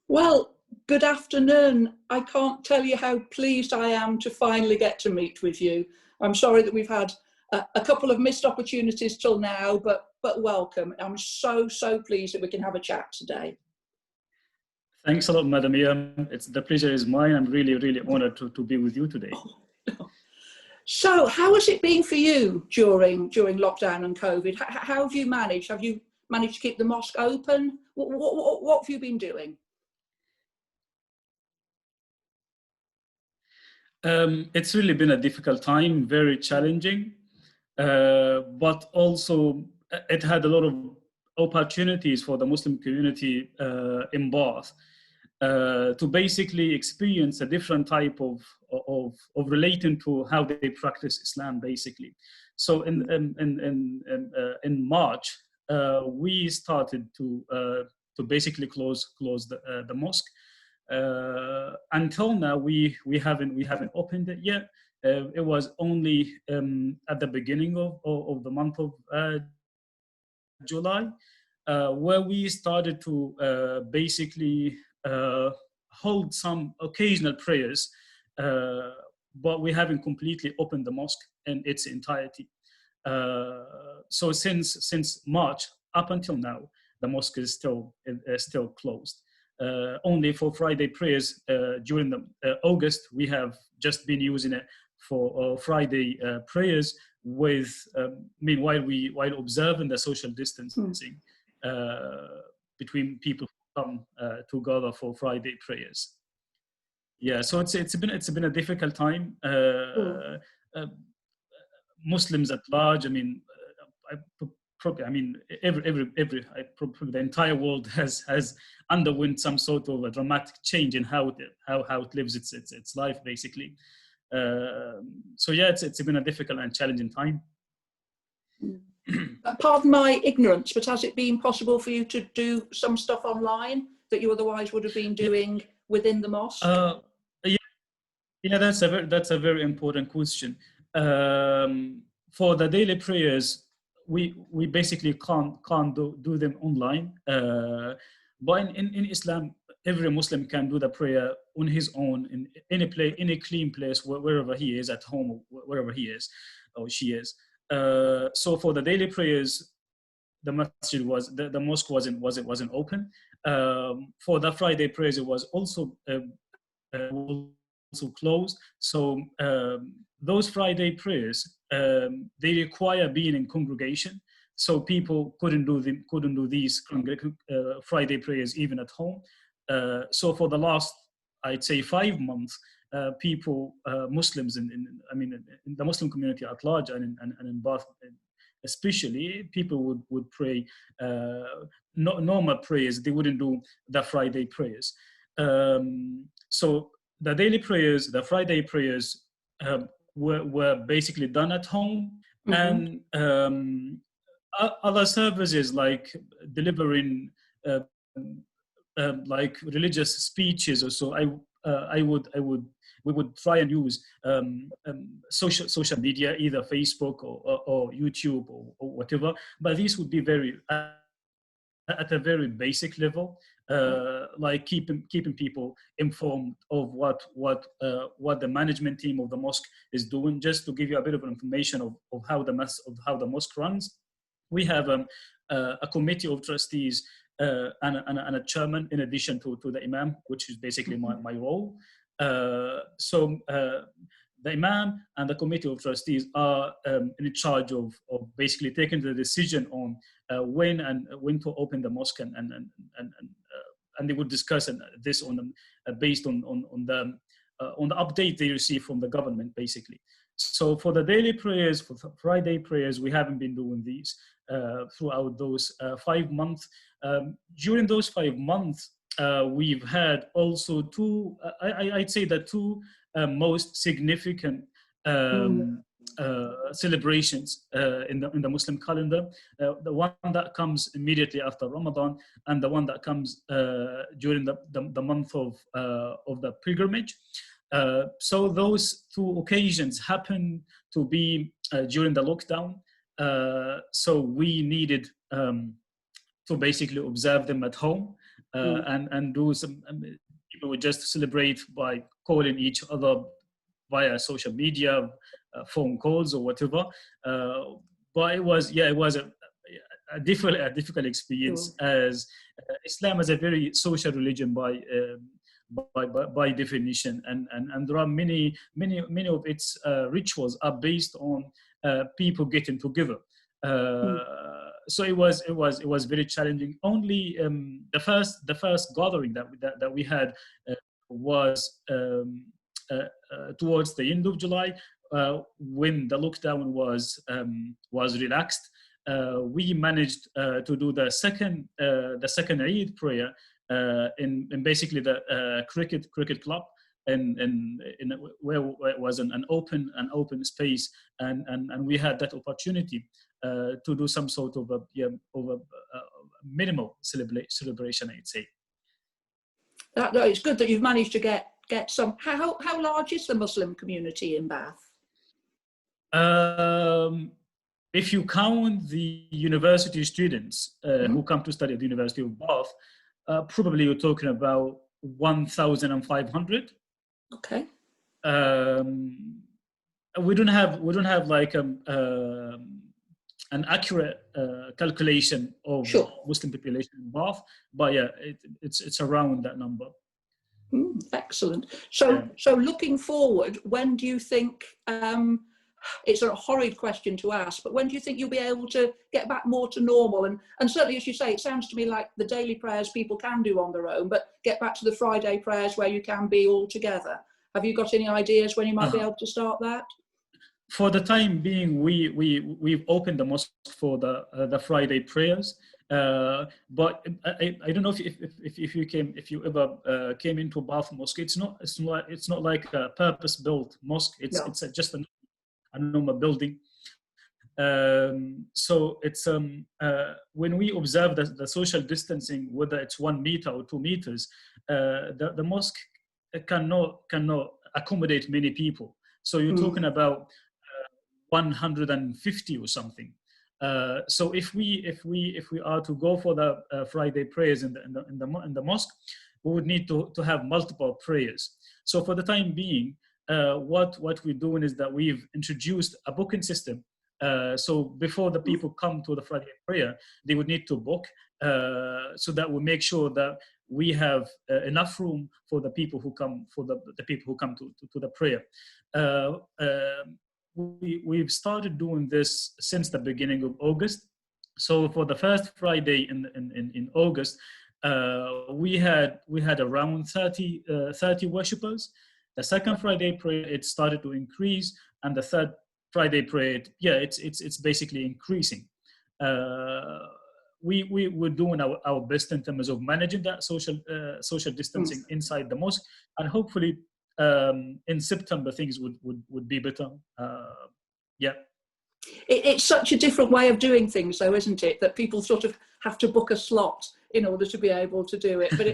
Well, good afternoon. I can't tell you how pleased I am to finally get to meet with you. I'm sorry that we've had a couple of missed opportunities till now, but welcome. I'm so pleased that we can have a chat today. Thanks a lot, Madam Imam. The pleasure is mine. I'm really honored to be with you today. So how has it been for you during lockdown and COVID? How have you managed? Have you managed to keep the mosque open? What have you been doing? It's really been a difficult time, very challenging, but also it had a lot of opportunities for the Muslim community in Bath to basically experience a different type of relating to how they practice Islam, basically. So in March, we started to basically close the mosque. Until now, we haven't opened it yet. It was only at the beginning of the month of July, where we started to basically hold some occasional prayers, but we haven't completely opened the mosque in its entirety. So since March up until now, the mosque is still closed. Only for Friday prayers during the August, we have just been using it for Friday prayers with meanwhile while observing the social distancing between people who come together for Friday prayers. Yeah, so it's been a difficult time. Muslims at large, I mean, probably the entire world has underwent some sort of a dramatic change in how it lives its life, basically. So yeah, it's been a difficult and challenging time. Pardon my ignorance, but has it been possible for you to do some stuff online that you otherwise would have been doing within the mosque? Yeah, that's a very important question. For the daily prayers, we basically can't do them online. But in Islam, every Muslim can do the prayer on his own in any clean place, wherever he is, at home, or wherever he is or she is. So for the daily prayers, the mosque wasn't open. For the Friday prayers, it was also closed. So those Friday prayers, they require being in congregation. So people couldn't do these Friday prayers even at home. So for the last, I'd say, 5 months, people, Muslims in the Muslim community at large and in Bath especially, people would pray normal prayers. They wouldn't do the Friday prayers. So the daily prayers, the Friday prayers, were basically done at home, and other services like delivering like religious speeches or so. We would try and use social media, either Facebook or YouTube or whatever. But these would be at a very basic level, like keeping people informed of what the management team of the mosque is doing. Just to give you a bit of information of how the mosque runs, we have a committee of trustees and a chairman, in addition to the Imam, which is basically my role. So the Imam and the committee of trustees are in charge of basically taking the decision on when to open the mosque, and they would discuss this based on the update they receive from the government, basically. So for the daily prayers, for Friday prayers, we haven't been doing these throughout those 5 months. During those 5 months, we've had also I'd say the two most significant celebrations in the Muslim calendar. The one that comes immediately after Ramadan, and the one that comes during the month of the pilgrimage. So those two occasions happen to be during the lockdown. So we needed to basically observe them at home. and do some. People would just celebrate by calling each other via social media, phone calls or whatever. But it was a difficult experience, as Islam is a very social religion by definition, and there are many of its rituals are based on people getting together. So it was very challenging. Only the first gathering that we had was towards the end of July, when the lockdown was relaxed. We managed to do the second Eid prayer in basically the cricket club, in where it was an open space, and we had that opportunity to do some sort of a minimal celebration, I'd say. It's good that you've managed to get some. How large is the Muslim community in Bath? If you count the university students who come to study at the University of Bath, probably you're talking about 1,500. Okay. We don't have like an accurate calculation of Muslim population in Bath, but yeah, it's around that number. Excellent. So looking forward, when do you think? It's a horrid question to ask, but when do you think you'll be able to get back more to normal? And certainly, as you say, it sounds to me like the daily prayers people can do on their own, but get back to the Friday prayers where you can be all together. Have you got any ideas when you might be able to start that? For the time being, we've opened the mosque for the Friday prayers, but I don't know if you ever came into Bath Mosque. It's not like a purpose-built mosque. It's just a normal building. So it's when we observe the social distancing, whether it's 1 meter or 2 meters, the mosque cannot accommodate many people. So you're talking about 150 or something. So if we are to go for the Friday prayers in the mosque, we would need to have multiple prayers. So for the time being, what we're doing is that we've introduced a booking system. So before the people come to the Friday prayer, they would need to book, so that we make sure that we have enough room for the people who come to the prayer. We've started doing this since the beginning of August. So for the first Friday in August, we had around 30 worshippers. The second Friday prayer, it started to increase, and the third Friday prayer, it's basically increasing. We were doing our best in terms of managing that social distancing inside the mosque, and hopefully in September things would be better. It's such a different way of doing things, though, isn't it? That people sort of have to book a slot in order to be able to do it. But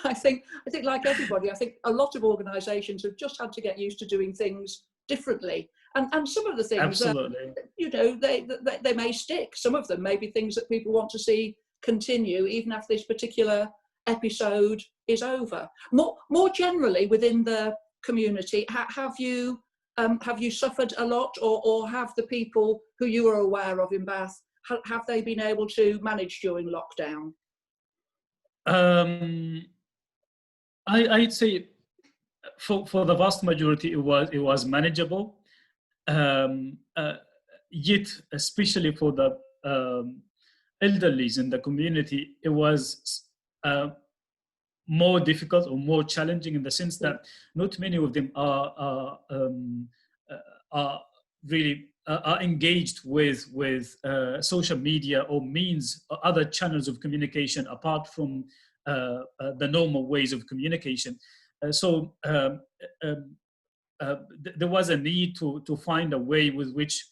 I think like everybody, I think a lot of organisations have just had to get used to doing things differently. And some of the things, they may stick. Some of them may be things that people want to see continue even after this particular episode is over. More generally within the community, have you suffered a lot, or have the people who you are aware of in Bath, have they been able to manage during lockdown? I'd say for the vast majority it was manageable. Yet, especially for the elderlies in the community, it was more difficult or more challenging, in the sense that not many of them are really engaged with social media or means or other channels of communication apart from the normal ways of communication. So there was a need to find a way with which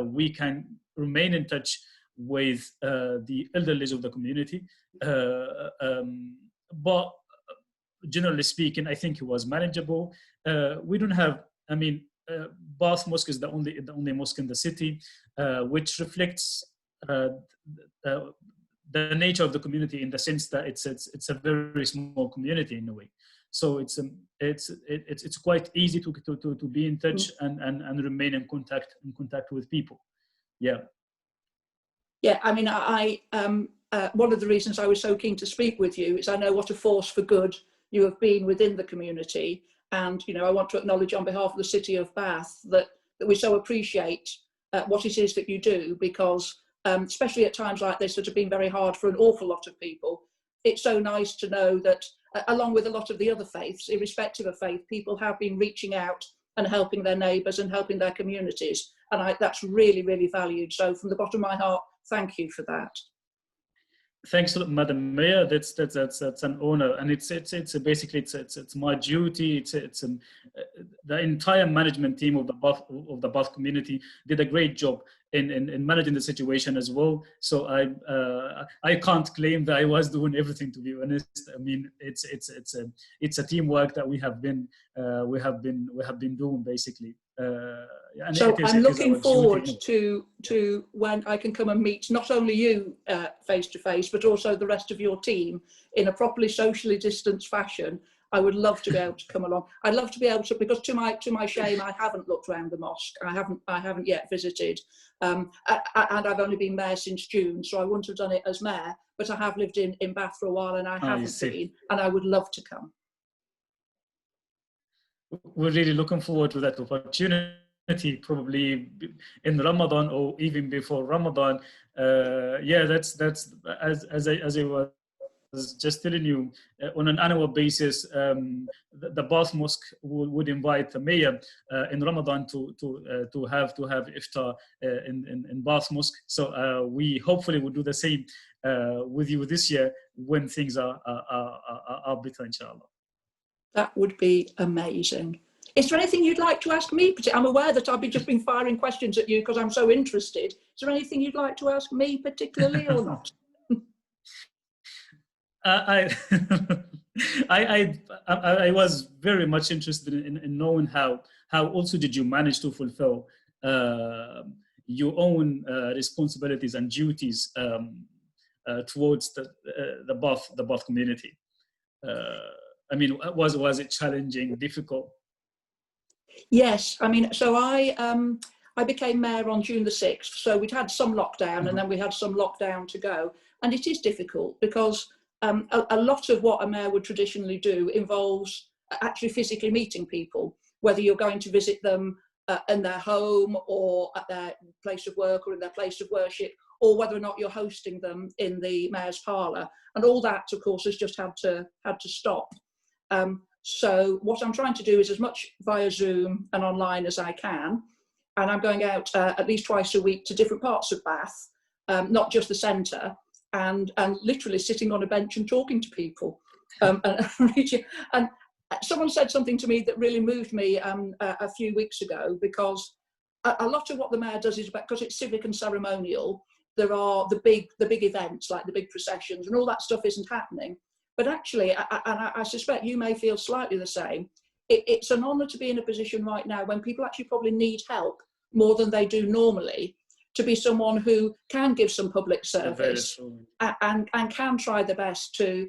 we can remain in touch with the elderly of the community. But generally speaking, I think it was manageable. We don't have, Bath Mosque is the only mosque in the city, which reflects the nature of the community in the sense that it's a very small community in a way. So it's quite easy to be in touch and remain in contact with people. Yeah. Yeah, I mean, one of the reasons I was so keen to speak with you is I know what a force for good you have been within the community, and I want to acknowledge on behalf of the City of Bath that we so appreciate what it is that you do, because especially at times like this that have been very hard for an awful lot of people, it's so nice to know that along with a lot of the other faiths, irrespective of faith, people have been reaching out and helping their neighbours and helping their communities, and that's really, really valued. So from the bottom of my heart, thank you for that. Thanks, Madam Mayor. That's an honor, and it's basically it's my duty. The entire management team of the Bath community did a great job in managing the situation as well. So I can't claim that I was doing everything, to be honest. I mean, it's a teamwork that we have been doing basically. And so I'm looking forward to when I can come and meet not only you face to face, but also the rest of your team in a properly socially distanced fashion. I would love to be able to come along. I'd love to be able to, because to my shame, I haven't looked around the mosque. I haven't yet visited, and I've only been mayor since June, so I wouldn't have done it as mayor. But I have lived in Bath for a while, and I haven't been, and I would love to come. We're really looking forward to that opportunity, probably in Ramadan or even before Ramadan. Yeah, that's as I was just telling you, on an annual basis, the Bath Mosque would invite the mayor in Ramadan to have iftar in Bath Mosque. So we hopefully will do the same with you this year when things are better, inshallah. That would be amazing. Is there anything you'd like to ask me? I'm aware that I've just been firing questions at you because I'm so interested. Is there anything you'd like to ask me particularly or not? I was very much interested in knowing how also did you manage to fulfill your own responsibilities and duties towards the Bath community. I mean, was it challenging, difficult? Yes, I mean, so I became mayor on June the 6th, so we'd had some lockdown and then we had some lockdown to go, and it is difficult because a lot of what a mayor would traditionally do involves actually physically meeting people, whether you're going to visit them in their home or at their place of work or in their place of worship, or whether or not you're hosting them in the mayor's parlour, and all that, of course, has just had to stop. So what I'm trying to do is as much via Zoom and online as I can, and I'm going out at least twice a week to different parts of Bath, not just the centre, and literally sitting on a bench and talking to people. And someone said something to me that really moved me a few weeks ago, because a lot of what the mayor does is because it's civic and ceremonial. There are the big events like the big processions and all that stuff isn't happening. But actually, and I suspect you may feel slightly the same, it's an honour to be in a position right now when people actually probably need help more than they do normally, to be someone who can give some public service and can try their best to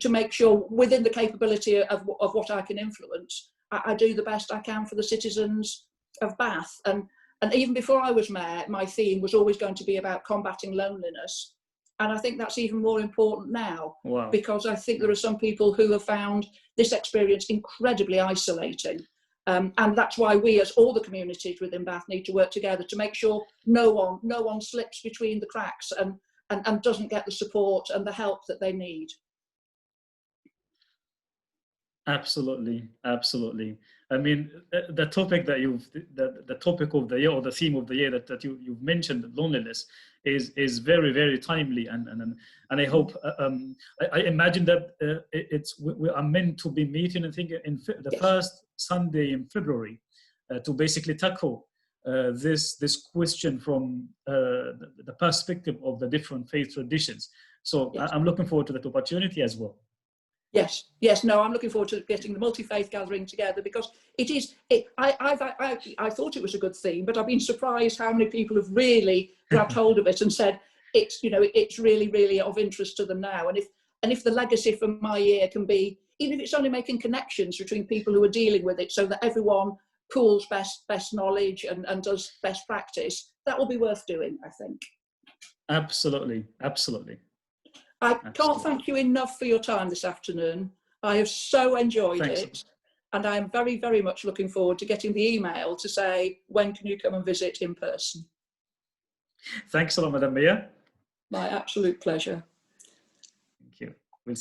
make sure within the capability of what I can influence, I do the best I can for the citizens of Bath. And even before I was mayor, my theme was always going to be about combating loneliness. And I think that's even more important now, because I think there are some people who have found this experience incredibly isolating. And that's why we, as all the communities within Bath, need to work together to make sure no one slips between the cracks and doesn't get the support and the help that they need. Absolutely. I mean, the topic that the topic of the year, or the theme of the year that you've mentioned, loneliness, is very, very timely, and I hope I imagine that we are meant to be meeting, I think, in the first Sunday in February to basically tackle this question from the perspective of the different faith traditions. So I'm looking forward to that opportunity as well. Yes, no, I'm looking forward to getting the multi-faith gathering together, because I thought it was a good theme, but I've been surprised how many people have really grabbed hold of it and said, it's, you know, it's really, really of interest to them now. And if the legacy from my year can be, even if it's only making connections between people who are dealing with it, so that everyone pools best knowledge and does best practice, that will be worth doing, I think. Absolutely, absolutely. I can't thank you enough for your time this afternoon. I have so enjoyed it, and I am very, very much looking forward to getting the email to say, when can you come and visit in person? Thanks a lot, Madam Mayor. My absolute pleasure. Thank you. We'll